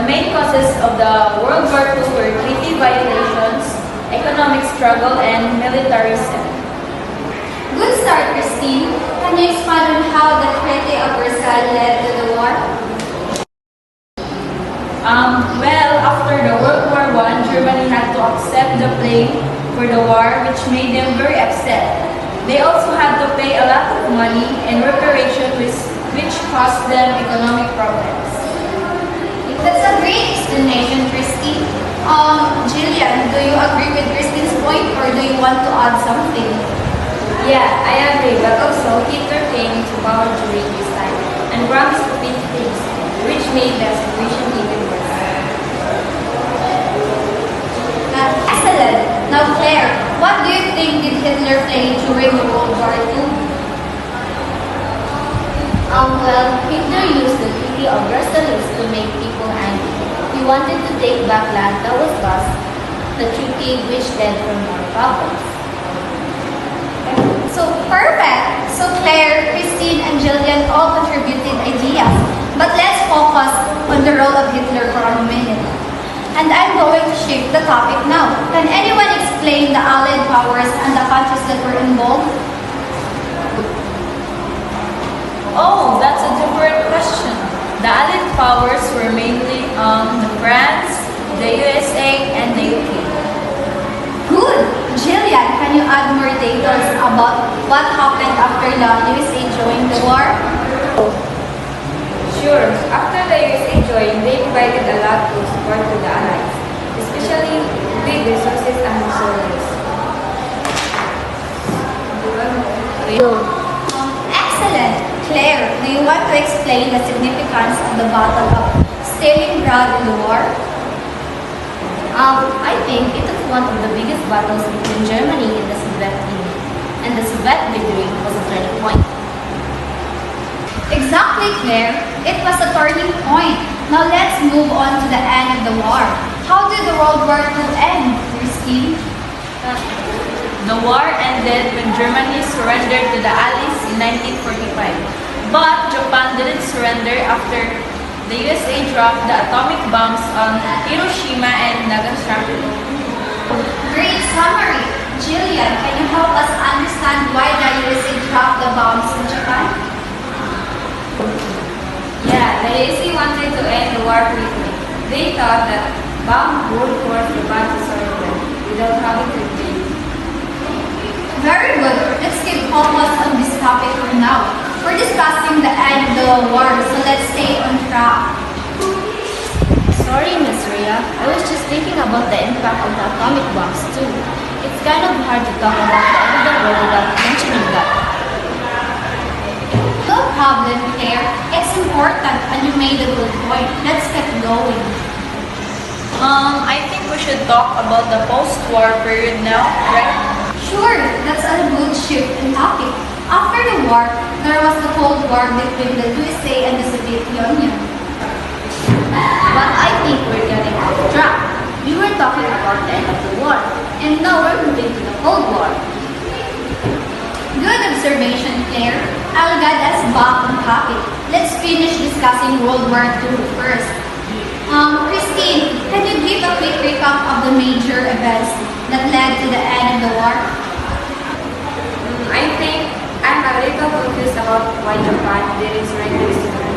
main causes of the World War II were treaty violations, economic struggle, and militarism. Good start, Christine. Can you expand on how the Treaty of Versailles led to the war? Well, after the World War I, Germany had to accept the blame for the war, which made them very upset. They also had to pay a lot of money in reparation, which caused them economic problems. That's a great explanation, Christine. Jillian, do you agree with Christine's point or do you want to add something? Yeah, I agree, but also Hitler came to power during this time and promised to fix things, which made the situation even worse. Excellent. Now, Claire, what do you think did Hitler play during World War II? Well, Hitler used the Treaty of Versailles to make people angry. He wanted to take back land that was lost, the treaty which led for more problems. So, perfect. So, Claire, Christine, and Jillian all contributed ideas. But let's focus on the role of Hitler for a minute. And I'm going to shift the topic now. Can anyone explain the Allied powers and the countries that were involved? Oh, that's a different question. The Allied powers were mainly the France, the USA, and the UK. Good! Jillian, can you add more details about what happened after the USA joined the war? Sure, after the USA joined, they provided a lot of support to the Allies, especially with resources and soldiers. Excellent! Claire, do you want to explain the significance of the Battle of Stalingrad in the war? I think it was one of the biggest battles between Germany and the Soviet Union, and the Soviet victory was a turning point. Exactly, Claire. It was a turning point. Now let's move on to the end of the war. How did the World War II end, Christine? The war ended when Germany surrendered to the Allies in 1945. But Japan didn't surrender after the USA dropped the atomic bombs on Hiroshima and Nagasaki. Great summary. Jillian, can you help us understand why the USA dropped the bombs in Japan? Yeah, the USA wanted to end the war quickly. They thought that bomb would force Japan to surrender without having to invade. Very good. Let's keep focus on this topic for now. We're discussing the end of the war, so let's stay on track. Sorry, Miss Rhea. I was just thinking about the impact of the atomic bombs too. It's kind of hard to talk about the end of the world without mentioning that. No problem, Claire. It's important and you made a good point. Let's get going. I think we should talk about the post-war period now, right? Sure, that's a good shift in topic. After the war, there was the Cold War between the USA and the Soviet Union. But I think we're getting off track. We were talking about the end of the war, and now we're moving to the Cold War. Good observation, Claire. I'll guide us back on topic. Let's finish discussing World War II first. Christine, can you give a quick recap of the major events that led to the end of the war? I think I'm a little confused about why Japan didn't surrender sooner.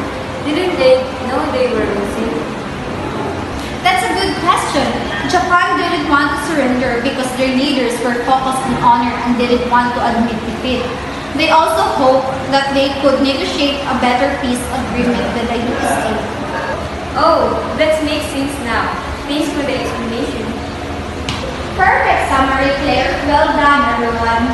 Didn't they know they were losing? That's a good question. Japan didn't want to surrender because their leaders were focused on honor and didn't want to admit defeat. They also hoped that they could negotiate a better peace agreement with the USA. Oh, that makes sense now. Thanks for the explanation. Perfect summary, Claire. Well done, everyone.